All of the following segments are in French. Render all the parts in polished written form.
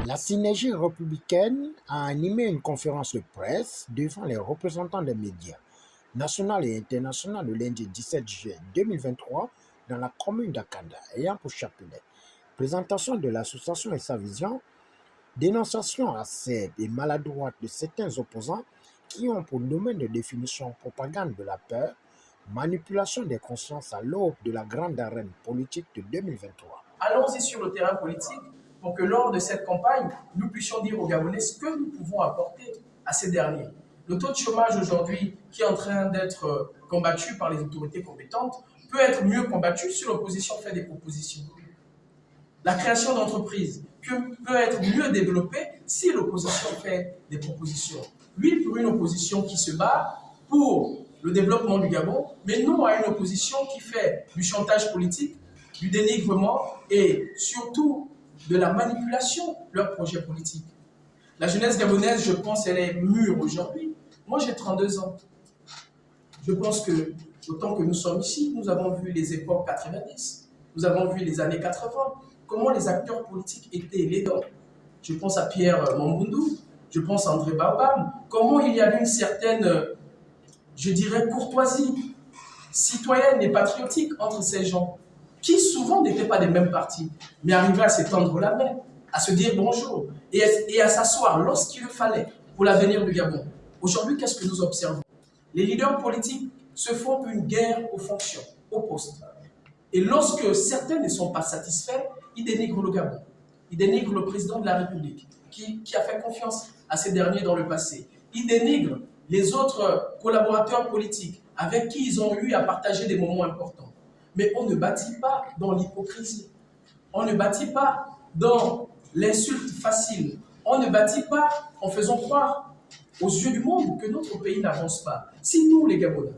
La synergie républicaine a animé une conférence de presse devant les représentants des médias nationaux et internationaux le lundi 17 juillet 2023 dans la commune d'Akanda, ayant pour chapelet présentation de l'association et sa vision, dénonciation acerbe et maladroite de certains opposants qui ont pour domaine de définition propagande de la peur, manipulation des consciences à l'aube de la grande arène politique de 2023. Allons-y sur le terrain politique pour que lors de cette campagne, nous puissions dire aux Gabonais ce que nous pouvons apporter à ces derniers. Le taux de chômage aujourd'hui, qui est en train d'être combattu par les autorités compétentes, peut être mieux combattu si l'opposition fait des propositions. La création d'entreprises peut être mieux développée si l'opposition fait des propositions. Oui, pour une opposition qui se bat pour le développement du Gabon, mais non à une opposition qui fait du chantage politique, du dénigrement et surtout de la manipulation de leurs projets politiques. La jeunesse gabonaise, je pense, elle est mûre aujourd'hui. Moi, j'ai 32 ans. Je pense que, autant que nous sommes ici, nous avons vu les époques 90, nous avons vu les années 80, comment les acteurs politiques étaient aidants. Je pense à Pierre Mamboundou, je pense à André Baobam, comment il y avait une certaine, je dirais, courtoisie citoyenne et patriotique entre ces gens, qui souvent n'étaient pas des mêmes partis, mais arrivaient à s'étendre la main, à se dire bonjour et à s'asseoir lorsqu'il le fallait pour l'avenir du Gabon. Aujourd'hui, qu'est-ce que nous observons? Les leaders politiques se font une guerre aux fonctions, aux postes. Et lorsque certains ne sont pas satisfaits, ils dénigrent le Gabon. Ils dénigrent le président de la République, qui a fait confiance à ces derniers dans le passé. Ils dénigrent les autres collaborateurs politiques avec qui ils ont eu à partager des moments importants. Mais on ne bâtit pas dans l'hypocrisie. On ne bâtit pas dans l'insulte facile. On ne bâtit pas en faisant croire aux yeux du monde que notre pays n'avance pas. Si nous, les Gabonais,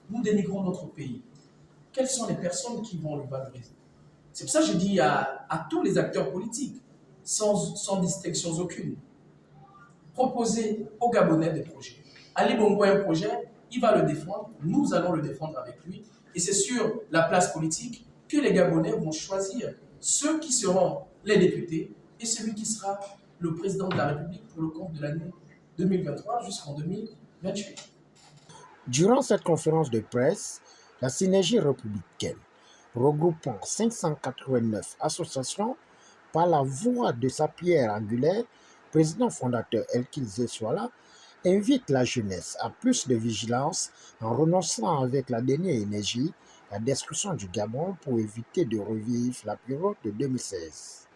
nous dénigrons notre pays, quelles sont les personnes qui vont le valoriser? C'est pour ça que je dis à tous les acteurs politiques, sans distinction aucune, proposez aux Gabonais des projets. Ali Bongo a un projet, il va le défendre, nous allons le défendre avec lui. Et c'est sur la place politique que les Gabonais vont choisir ceux qui seront les députés et celui qui sera le président de la République pour le compte de l'année 2023 jusqu'en 2028. Durant cette conférence de presse, la synergie républicaine, regroupant 589 associations, par la voix de sa pierre angulaire, président fondateur Elkil Zeswala, invite la jeunesse à plus de vigilance en renonçant avec la dernière énergie à la destruction du Gabon pour éviter de revivre la période de 2016.